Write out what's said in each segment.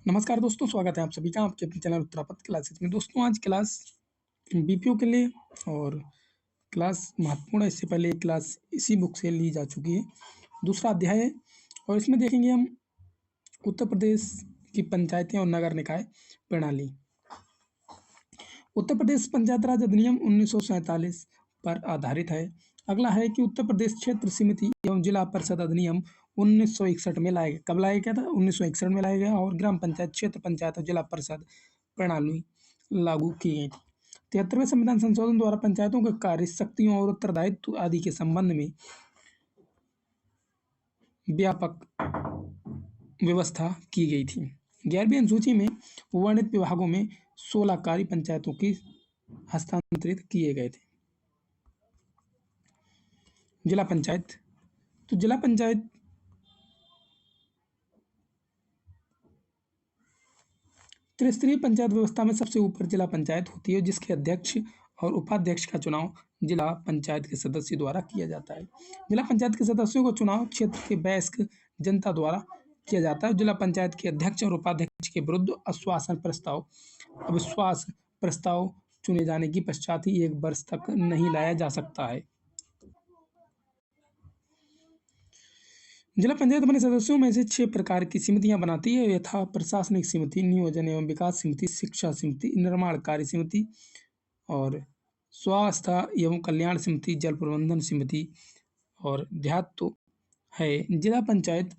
नमस्कार दोस्तों, स्वागत है आप सभी का आपके अपने चैनल उत्तरापथ क्लासेस में। दोस्तों आज क्लास बीपीओ के लिए और क्लास महत्वपूर्ण है। इससे पहले एक क्लास इसी बुक से ली जा चुकी है, दूसरा अध्याय है और इसमें देखेंगे हम उत्तर प्रदेश की पंचायतें और नगर निकाय प्रणाली। उत्तर प्रदेश पंचायत राज अधिनियम 1947 पर आधारित है। अगला है कि उत्तर प्रदेश क्षेत्र समिति एवं जिला परिषद अधिनियम 1961 में लाया गया। कब लाया गया था? 1961 में लाया गया और ग्राम पंचायत, क्षेत्र पंचायत और जिला परिषद प्रणाली लागू की गई थी। 73वें संविधान संशोधन द्वारा पंचायतों के कार्य, शक्तियों और उत्तरदायित्व आदि के संबंध में व्यापक व्यवस्था की गई थी। 11वीं अनुसूची में वर्णित विभागों में 16 कार्य पंचायतों की हस्तांतरित किए गए थे। जिला पंचायत, तो जिला पंचायत त्रिस्तरीय पंचायत व्यवस्था में सबसे ऊपर जिला पंचायत होती है, जिसके अध्यक्ष और उपाध्यक्ष का चुनाव जिला पंचायत के सदस्य द्वारा किया जाता है। जिला पंचायत के सदस्यों का चुनाव क्षेत्र के वयस्क जनता द्वारा किया जाता है। जिला पंचायत के अध्यक्ष और उपाध्यक्ष के विरुद्ध अविश्वास प्रस्ताव चुने जाने की पश्चात ही 1 वर्ष तक नहीं लाया जा सकता है। जिला पंचायत अपने सदस्यों में से 6 प्रकार की समितियां बनाती है, यथा प्रशासनिक समिति, नियोजन एवं विकास समिति, शिक्षा समिति, निर्माण कार्य समिति और स्वास्थ्य एवं कल्याण समिति, जल प्रबंधन समिति और देहात है। जिला पंचायत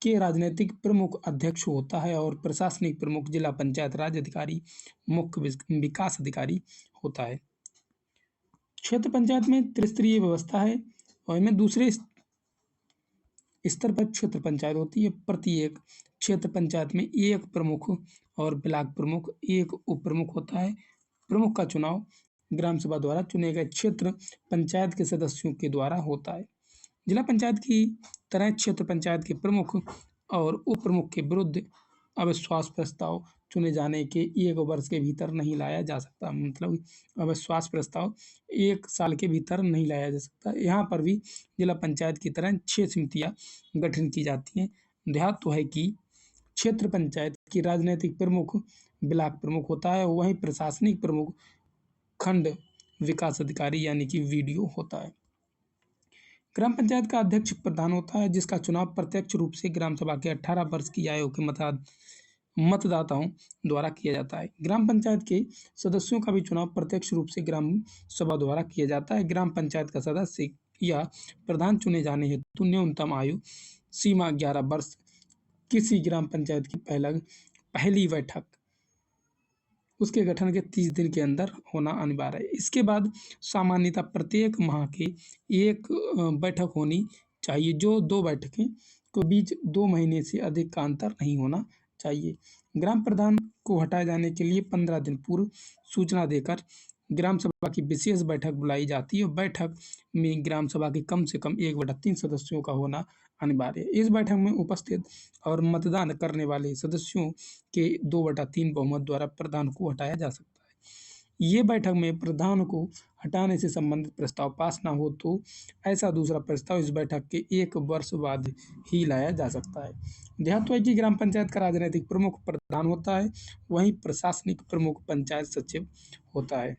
के राजनीतिक प्रमुख अध्यक्ष होता है और प्रशासनिक प्रमुख जिला पंचायत राज अधिकारी, मुख्य विकास अधिकारी होता है। क्षेत्र पंचायत में त्रिस्तरीय व्यवस्था है और इनमें दूसरे स्तर पर क्षेत्र पंचायत होती है। प्रत्येक क्षेत्र पंचायत में 1 प्रमुख और ब्लॉक प्रमुख, 1 उप प्रमुख होता है। प्रमुख का चुनाव ग्राम सभा द्वारा चुने गए क्षेत्र पंचायत के सदस्यों के द्वारा होता है। जिला पंचायत की तरह क्षेत्र पंचायत के प्रमुख और उप प्रमुख के विरुद्ध अविश्वास प्रस्ताव चुने जाने के 1 वर्ष के भीतर नहीं लाया जा सकता। मतलब अविश्वास प्रस्ताव 1 साल के भीतर नहीं लाया जा सकता। यहाँ पर भी जिला पंचायत की तरह 6 समितियाँ गठन की जाती हैं। देहात है कि क्षेत्र पंचायत की राजनीतिक प्रमुख ब्लॉक प्रमुख होता है, वहीं प्रशासनिक प्रमुख खंड विकास अधिकारी यानी कि वीडीओ होता है। ग्राम पंचायत का अध्यक्ष प्रधान होता है, जिसका चुनाव प्रत्यक्ष रूप से ग्राम सभा के 18 वर्ष की आयु के मतदाताओं द्वारा किया जाता है। ग्राम पंचायत के सदस्यों का भी चुनाव प्रत्यक्ष रूप से ग्राम सभा द्वारा किया जाता है। ग्राम पंचायत का सदस्य या प्रधान चुने जाने हेतु न्यूनतम आयु सीमा 11 वर्ष किसी ग्राम पंचायत की पहली बैठक उसके गठन के 30 दिन के अंदर होना अनिवार्य है। इसके बाद सामान्यतः प्रत्येक माह के 1 बैठक होनी चाहिए, जो 2 बैठकें के बीच 2 महीने से अधिक का अंतर नहीं होना चाहिए। ग्राम प्रधान को हटाए जाने के लिए 15 दिन पूर्व सूचना देकर ग्राम सभा की विशेष बैठक बुलाई जाती है। बैठक में ग्राम सभा के कम से कम 1/3 सदस्यों का होना अनिवार्य है। इस बैठक में उपस्थित और मतदान करने वाले सदस्यों के 2/3 बहुमत द्वारा प्रधान को हटाया जा सकता है। ये बैठक में प्रधान को हटाने से संबंधित प्रस्ताव पास न हो तो ऐसा दूसरा प्रस्ताव इस बैठक के 1 वर्ष बाद ही लाया जा सकता है। देहात है कि ग्राम पंचायत का राजनीतिक प्रमुख प्रधान होता है, वहीं प्रशासनिक प्रमुख पंचायत सचिव होता है।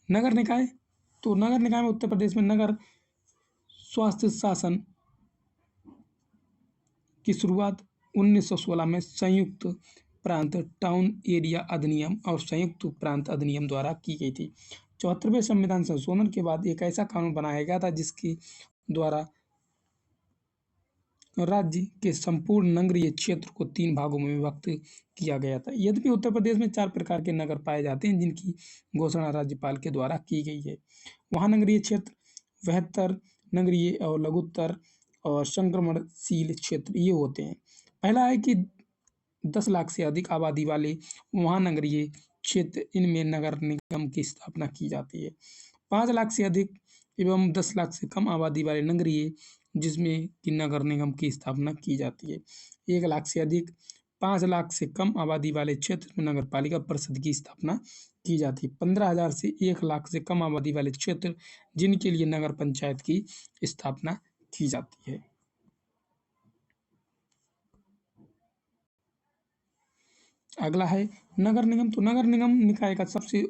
नगर निकाय, तो नगर निकाय में उत्तर प्रदेश में नगर स्वास्थ्य शासन की शुरुआत 1916 में संयुक्त प्रांत टाउन एरिया अधिनियम और संयुक्त प्रांत अधिनियम द्वारा की गई थी। 74वें संविधान संशोधन के बाद एक ऐसा कानून बनाया गया था जिसके द्वारा राज्य के संपूर्ण नगरीय क्षेत्र को 3 भागों में विभक्त किया गया था। यद्यपि उत्तर प्रदेश में 4 प्रकार के नगर पाए जाते हैं, जिनकी घोषणा राज्यपाल के द्वारा की गई है। महानगरीय क्षेत्र, बृहत्तर नगरीय और लघुत्तर और संक्रमणशील क्षेत्र ये होते हैं। पहला है कि 10 लाख से अधिक आबादी वाले महानगरीय क्षेत्र, इनमें नगर निगम की स्थापना की जाती है। 5 लाख से अधिक एवं 10 लाख से कम आबादी वाले नगरीय, जिसमें कि नगर निगम की स्थापना की जाती है। 1 लाख से अधिक, 5 लाख से कम आबादी वाले क्षेत्र में नगर पालिका परिषद की स्थापना की जाती है। 15,000 से 1 लाख से कम आबादी वाले क्षेत्र, जिनके लिए नगर पंचायत की स्थापना की जाती है। अगला है नगर निगम। तो नगर निगम निकाय का सबसे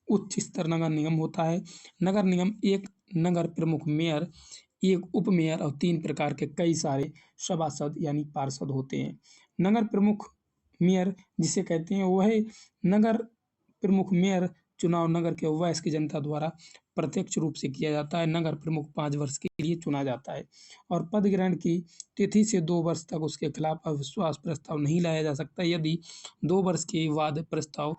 उच्च स्तर नगर निगम होता है। नगर निगम एक नगर प्रमुख, मेयर, एक उप मेयर और 3 प्रकार के कई सारे सभासद यानी पार्षद होते हैं। नगर प्रमुख मेयर जिसे कहते हैं, वह नगर प्रमुख मेयर चुनाव नगर के वयस्क जनता द्वारा प्रत्यक्ष रूप से किया जाता है। नगर प्रमुख 5 वर्ष के लिए चुना जाता है और पद ग्रहण की तिथि से 2 वर्ष तक उसके खिलाफ अविश्वास प्रस्ताव नहीं लाया जा सकता। यदि 2 वर्ष के बाद प्रस्ताव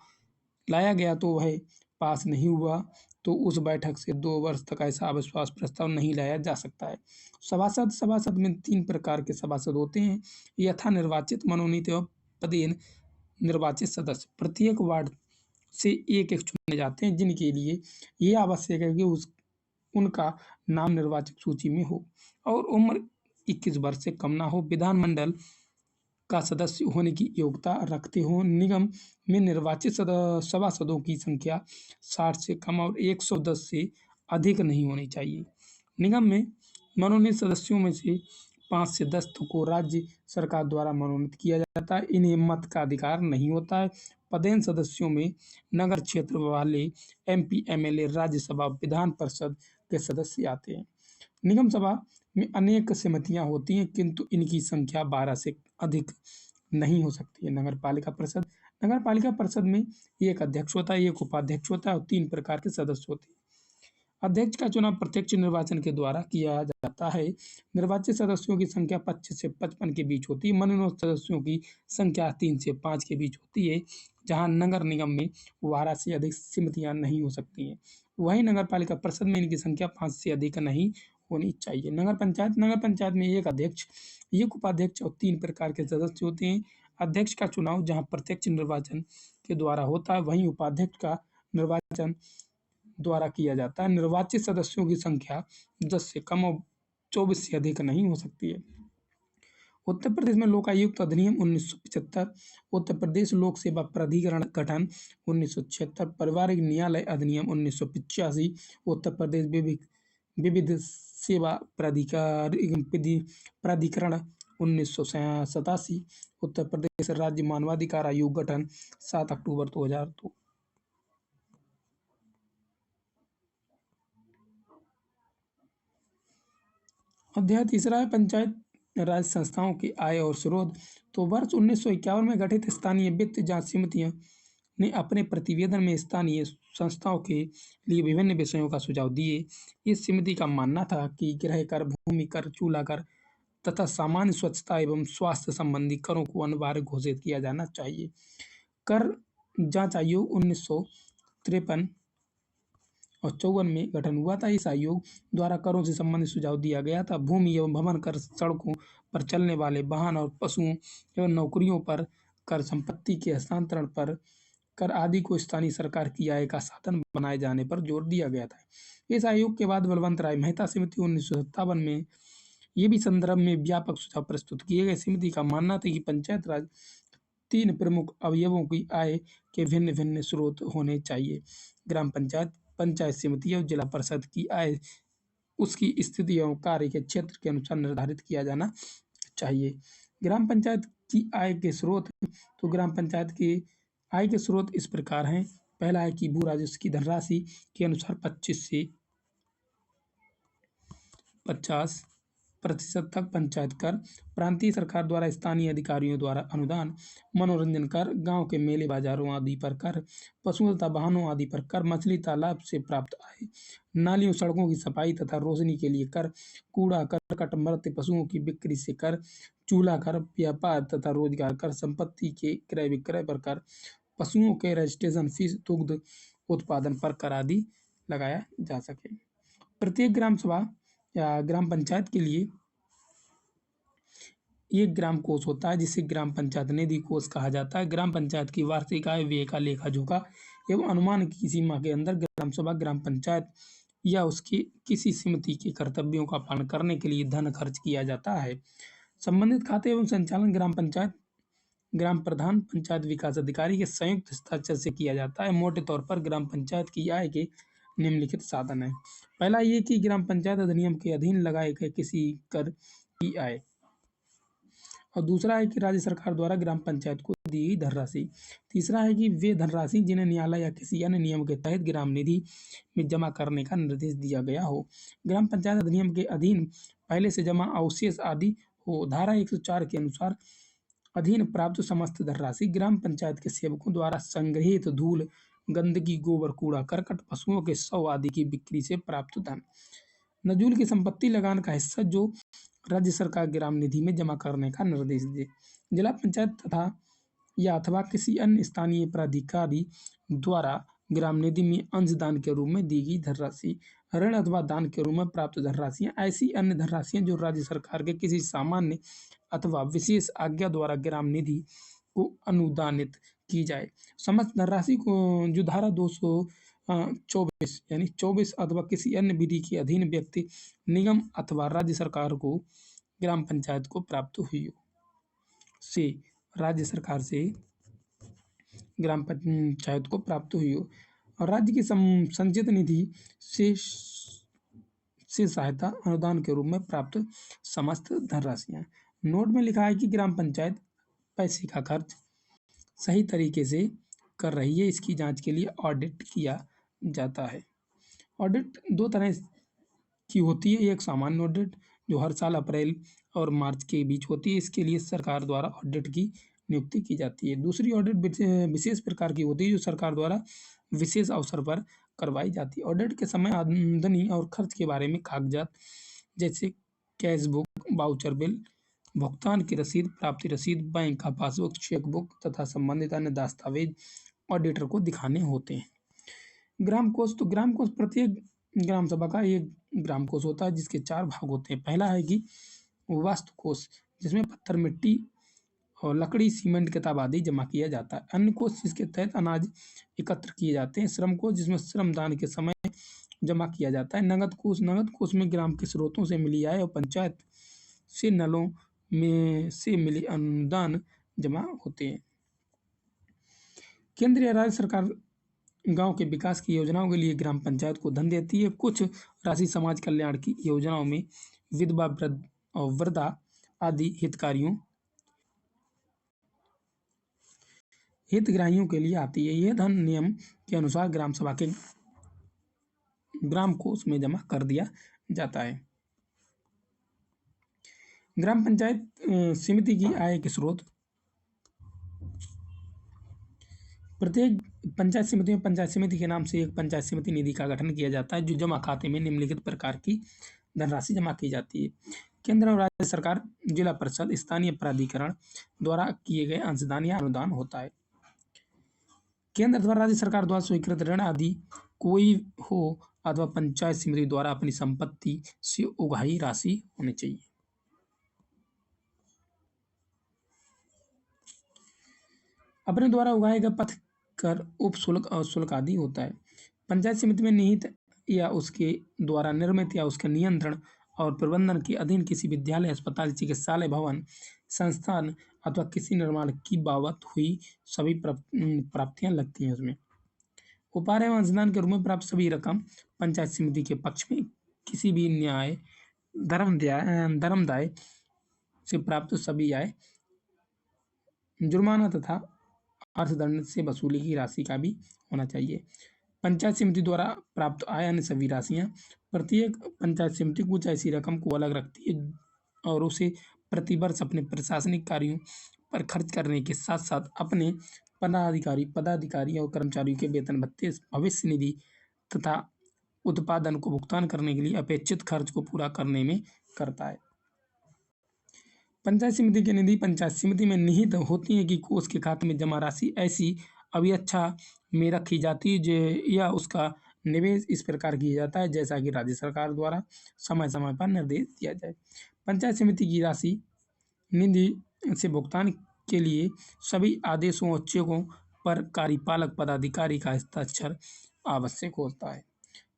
लाया गया तो वह पास नहीं हुआ, तो उस बैठक से 2 वर्ष तक ऐसा अविश्वास प्रस्ताव नहीं लाया जा सकता है। सभासद में 3 प्रकार के सभासद होते हैं। यथा निर्वाचित, मनोनीत एवं पदेन निर्वाचित सदस्य प्रत्येक वार्ड से एक-एक चुने जाते हैं, जिनके लिए ये आवश्यक है कि उनका नाम निर्वाचक सूची में हो और उम्र 21 वर्ष से कम ना हो, विधानमंडल का सदस्य होने की योग्यता रखते हों, निगम में निर्वाचित सभासदों की संख्या 60 से कम और 110 से अधिक नहीं होनी चाहिए। निगम में मनोनीत सदस्यों में से 5 से 10 को राज्य सरकार द्वारा मनोनीत किया जाता है। इन्हें मत का अधिकार नहीं होता है। पदेन सदस्यों में नगर क्षेत्र वाले एमपी, एमएलए, राज्यसभा, विधान परिषद के सदस्य आते हैं। निगम सभा में अनेक समितियां होती हैं, किंतु इनकी संख्या 12 से अधिक नहीं हो सकती है। नगर पालिका परिषद में एक अध्यक्ष होता है, एक उपाध्यक्ष होता है और 3 प्रकार के सदस्य होते हैं। अध्यक्ष का चुनाव प्रत्यक्ष निर्वाचन के द्वारा किया जाता है। निर्वाचित सदस्यों की संख्या 25 से 55 के बीच होती है। मनोनीत सदस्यों की संख्या 3 से 5 के बीच होती है। जहां नगर निगम में 12 से अधिक समितियां नहीं हो सकती हैं, वहीं नगर पालिका परिषद में इनकी संख्या 5 से अधिक नहीं होनी चाहिए। नगर पंचायत में एक अध्यक्ष, एक उपाध्यक्ष और 3 प्रकार के सदस्य होते हैं। अध्यक्ष का चुनाव जहां प्रत्यक्ष निर्वाचन के द्वारा होता है, वहीं उपाध्यक्ष का निर्वाचन द्वारा किया जाता है। निर्वाचित सदस्यों की संख्या 10 से कम और 24 से अधिक नहीं हो सकती है। उत्तर प्रदेश में लोकायुक्त अधिनियम 1975, उत्तर प्रदेश लोक सेवा प्राधिकरण गठन 1976, पारिवारिक न्यायालय अधिनियम 1985, उत्तर प्रदेश विविध सेवा प्राधिकरण 1987, उत्तर प्रदेश राज्य मानवाधिकार आयोग गठन 7 अक्टूबर 2002। अध्याय तीसरा है पंचायत राज संस्थाओं की आय और स्रोत। तो वर्ष 1951 में गठित स्थानीय वित्त जांच समितियां ने अपने प्रतिवेदन में स्थानीय संस्थाओं के लिए विभिन्न विषयों का सुझाव दिए। इस समिति का मानना था कि गृह कर, भूमि कर, चूल्हा कर तथा सामान्य स्वच्छता एवं स्वास्थ्य संबंधी करों को अनिवार्य घोषित किया जाना चाहिए। कर जांच आयोग 1953 और 54 में गठन हुआ था। इस आयोग द्वारा करों से संबंधित सुझाव दिया गया था। भूमि एवं भवन कर, सड़कों पर चलने वाले वाहन और पशुओं एवं नौकरियों पर कर, संपत्ति के हस्तांतरण पर कर आदि को स्थानीय सरकार की आय का साधन बनाए जाने पर जोर दिया गया था। इस आयोग के बाद बलवंत राय मेहता समिति 1957 में ये भी संदर्भ में व्यापक सुझाव प्रस्तुत किए गए। समिति का मानना था कि पंचायत राज 3 प्रमुख अवयवों की आय के भिन्न भिन्न स्रोत होने चाहिए। ग्राम पंचायत, पंचायत समिति और जिला परिषद की आय उसकी स्थिति एवं कार्य के क्षेत्र के अनुसार निर्धारित किया जाना चाहिए। ग्राम पंचायत की आय के स्रोत। तो ग्राम पंचायत की आय के स्रोत इस प्रकार हैं। पहला है कि भू राजस्व की धनराशि के अनुसार 25 से 50% तक पंचायत कर, प्रांतीय सरकार द्वारा स्थानीय अधिकारियों द्वारा अनुदान, मनोरंजन कर, गांव के मेले बाजारों आदि पर कर, पशुओं तथा वाहनों आदि पर कर, मछली तालाब से प्राप्त आय, नालियों सड़कों की सफाई तथा रोशनी के लिए कर, कूड़ा करकट, मृत पशुओं की बिक्री से कर, चूल्हा कर, व्यापार तथा रोजगार कर, संपत्ति के क्रय विक्रय पर कर, पशुओं के रजिस्ट्रेशन फीस, दुग्ध उत्पादन पर कर आदि लगाया जा सके। प्रत्येक ग्राम सभा या ग्राम पंचायत के लिए एक ग्राम कोष होता है, जिसे ग्राम पंचायत निधि कोष कहा जाता है। ग्राम पंचायत की वार्षिक आय, व्यय का लेखा जोखा एवं अनुमान की सीमा के अंदर ग्राम सभा, ग्राम पंचायत या उसकी किसी समिति के कर्तव्यों का पालन करने के लिए धन खर्च किया जाता है। संबंधित खाते एवं संचालन ग्राम पंचायत, ग्राम प्रधान, पंचायत विकास अधिकारी के संयुक्त हस्ताक्षर से किया जाता है। मोटे तौर पर ग्राम पंचायत की आय के निम्नलिखित साधन है। पहला ये कि ग्राम पंचायत अधिनियम के अधीन लगाए गए किसी कर की आय और दूसरा है कि राज्य सरकार द्वारा ग्राम पंचायत को दी गई धनराशि। तीसरा है कि वे धनराशि जिन्हें न्यायालय या किसी अन्य नियम के तहत ग्राम निधि में जमा करने का निर्देश दिया गया हो। ग्राम पंचायत अधिनियम के अधीन पहले से जमा अवशेष आदि हो। धारा 104 के अनुसार अधीन प्राप्त समस्त धनराशि ग्राम पंचायत के सेवकों द्वारा संग्रहित धूल, गंदगी, गोबर, कूड़ा, करकट, पशुओं के शव आदि की बिक्री से प्राप्त धन, नजूल की संपत्ति लगान का हिस्सा जो राज्य सरकार ग्राम निधि में जमा करने का निर्देश दे। जिला पंचायत तथा या अथवा किसी अन्य स्थानीय प्राधिकारी द्वारा ग्राम निधि में अंशदान के रूप में दी गई धनराशि, ऋण अथवा दान के रूप में प्राप्त धनराशियां ऐसी अन्य धनराशियां जो राज्य सरकार के किसी सामान्य अथवा विशेष आज्ञा द्वारा ग्राम निधि को अनुदानित की जाए। समस्त धनराशि को जो धारा 224 यानी 24 अथवा किसी अन्य विधि के अधीन व्यक्ति, निगम अथवा राज्य सरकार को ग्राम पंचायत को प्राप्त हुई से राज्य सरकार से ग्राम पंचायत को प्राप्त हुई हो और राज्य की संचित निधि से सहायता अनुदान के रूप में प्राप्त समस्त धनराशियां। नोट में लिखा है कि ग्राम पंचायत पैसे का खर्च सही तरीके से कर रही है, इसकी जांच के लिए ऑडिट किया जाता है। ऑडिट दो तरह की होती है, एक सामान्य ऑडिट जो हर साल अप्रैल और मार्च के बीच होती है, इसके लिए सरकार द्वारा ऑडिट की नियुक्ति की जाती है। दूसरी ऑडिट विशेष प्रकार की होती है जो सरकार द्वारा विशेष अवसर पर करवाई जाती है। ऑडिट के समय आमदनी और खर्च के बारे में कागजात जैसे कैश बुक, वाउचर बिल, भुगतान की रसीद, प्राप्ति रसीद, बैंक का पासबुक, चेकबुक तथा संबंधित अन्य दस्तावेज ऑडिटर को दिखाने होते हैं। ग्राम कोष, तो ग्राम कोष प्रत्येक ग्राम सभा का एक ग्राम कोष होता है जिसके 4 भाग होते हैं। पहला है कि वास्तु कोष जिसमें पत्थर, मिट्टी और लकड़ी, सीमेंट, किताब आदि जमा किया जाता है। अन्य कोष जिसके तहत अनाज एकत्र किए जाते हैं। श्रम कोष जिसमें श्रम दान के समय जमा किया जाता है। नगद कोष में ग्राम के स्रोतों से मिली आय और पंचायत से नलों में से मिले अनुदान जमा होते हैं। केंद्र या राज्य सरकार गांव के विकास की योजनाओं के लिए ग्राम पंचायत को धन देती है। कुछ राशि समाज कल्याण की योजनाओं में विधवा, वृद्ध और वृद्धा आदि हितग्राहियों के लिए आती है। यह धन नियम के अनुसार ग्राम सभा के ग्राम कोष में जमा कर दिया जाता है। ग्राम पंचायत समिति की आय के स्रोत, प्रत्येक पंचायत समिति में पंचायत समिति के नाम से एक पंचायत समिति निधि का गठन किया जाता है जो जमा खाते में निम्नलिखित प्रकार की धनराशि जमा की जाती है। केंद्र और राज्य सरकार, जिला परिषद, स्थानीय प्राधिकरण द्वारा किए गए अंशदान या अनुदान होता है। केंद्र अथवा राज्य सरकार द्वारा स्वीकृत ऋण आदि कोई हो अथवा पंचायत समिति द्वारा अपनी संपत्ति से उगाही राशि होनी चाहिए। अपने द्वारा उगाए गए पथ कर, उप शुल्क और शुल्क आदि होता है। पंचायत समिति में निहित या उसके द्वारा निर्मित या उसके नियंत्रण और प्रबंधन के अधीन किसी विद्यालय, अस्पताल, चिकित्सालय, भवन, संस्थान अथवा किसी निर्माण की बाबत हुई सभी प्राप्तियां लगती हैं उसमें। उपहार एवं अंशदान के रूप में प्राप्त सभी रकम पंचायत समिति के पक्ष में किसी भी न्याय, धर्मदाय से प्राप्त सभी आय, जुर्माना तथा अर्थदंड से वसूली की राशि का भी होना चाहिए। पंचायत समिति द्वारा प्राप्त आय अन्य सभी राशियां, प्रत्येक पंचायत समिति कुछ ऐसी रकम को अलग रखती है और उसे प्रतिवर्ष अपने प्रशासनिक कार्यों पर खर्च करने के साथ साथ अपने पदाधिकारी और कर्मचारियों के वेतन भत्ते, भविष्य निधि तथा उत्पादन को भुगतान करने के लिए अपेक्षित खर्च को पूरा करने में करता है। पंचायत समिति की निधि पंचायत समिति में निहित होती है कि कोष के खाते में जमा राशि ऐसी अव्यवस्था में रखी जाती है जो या उसका निवेश इस प्रकार किया जाता है जैसा कि राज्य सरकार द्वारा समय समय पर निर्देश दिया जाए। पंचायत समिति की राशि निधि से भुगतान के लिए सभी आदेशों और चेकों पर कार्यपालक पदाधिकारी का हस्ताक्षर आवश्यक होता है।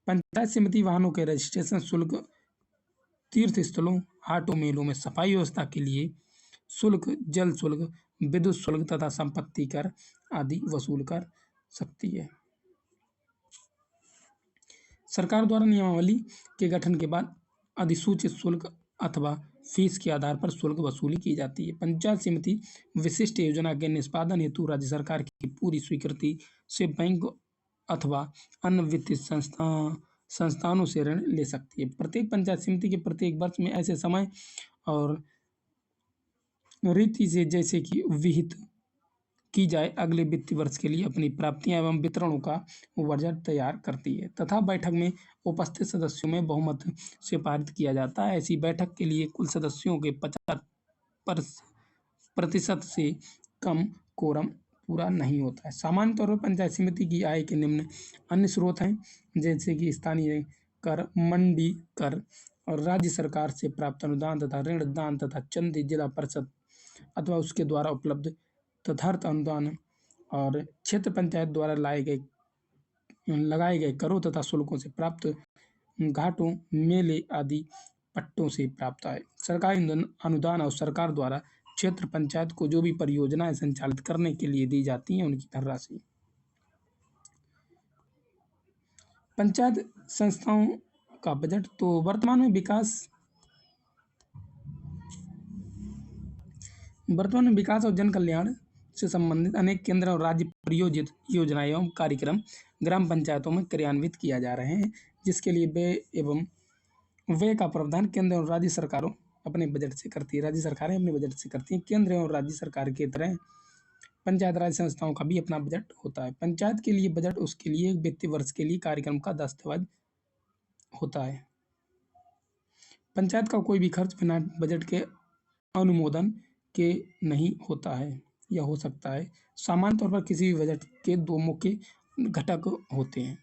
पंचायत समिति वाहनों के रजिस्ट्रेशन शुल्क, तीर्थ स्थलों, हाटों, मेलों में सफाई व्यवस्था के लिए शुल्क, जल शुल्क, विद्युत शुल्क तथा संपत्ति कर आदि वसूल कर सकती है। सरकार द्वारा नियमावली के गठन के बाद अधिसूचित शुल्क अथवा फीस के आधार पर शुल्क वसूली की जाती है। पंचायत समिति विशिष्ट योजना के निष्पादन हेतु राज्य सरकार की पूरी स्वीकृति से बैंक अथवा अन्य वित्तीय संस्थानों से ऋण ले सकती है। प्रत्येक पंचायत समिति के प्रत्येक वर्ष में ऐसे समय और रीति से जैसे कि विहित की जाए अगले वित्तीय वर्ष के लिए अपनी प्राप्तियां एवं वितरणों का बजट तैयार करती है तथा बैठक में उपस्थित सदस्यों में बहुमत से पारित किया जाता है। ऐसी बैठक के लिए कुल सदस्यों के 50% से कम कोरम पूरा नहीं होता है। सामान्य तौर पर पंचायत समिति की आय के निम्न अन्य स्रोत हैं, जैसे कि स्थानीय कर, मंडी कर और राज्य सरकार से प्राप्त अनुदान तथा ऋण, दान तथा चंदे, जिला परिषद अथवा उसके द्वारा उपलब्ध तथार्थ अनुदान और क्षेत्र पंचायत द्वारा लगाए गए करों तथा शुल्कों से प्राप्त घाटों, मेले आदि पट्टों से प्राप्त आय। सरकारी अनुदान और सरकार द्वारा क्षेत्र पंचायत को जो भी परियोजनाएं संचालित करने के लिए दी जाती हैं उनकी धनराशि। पंचायत संस्थाओं का बजट तो वर्तमान में विकास और जन कल्याण से संबंधित अनेक केंद्र और राज्य प्रायोजित योजनाएं एवं कार्यक्रम ग्राम पंचायतों में क्रियान्वित किया जा रहे हैं, जिसके लिए व्यय का प्रावधान केंद्र और राज्य सरकारों अपने बजट से करती है। राज्य सरकारें अपने बजट से करती हैं। केंद्र और राज्य सरकार की तरह पंचायत राज संस्थाओं का भी अपना बजट होता है। पंचायत के लिए बजट उसके लिए एक वित्तीय वर्ष के लिए कार्यक्रम का दस्तावेज होता है। पंचायत का कोई भी खर्च बिना बजट के अनुमोदन के नहीं होता है या हो सकता है। सामान्य तौर पर किसी भी बजट के दो मुख्य घटक होते हैं।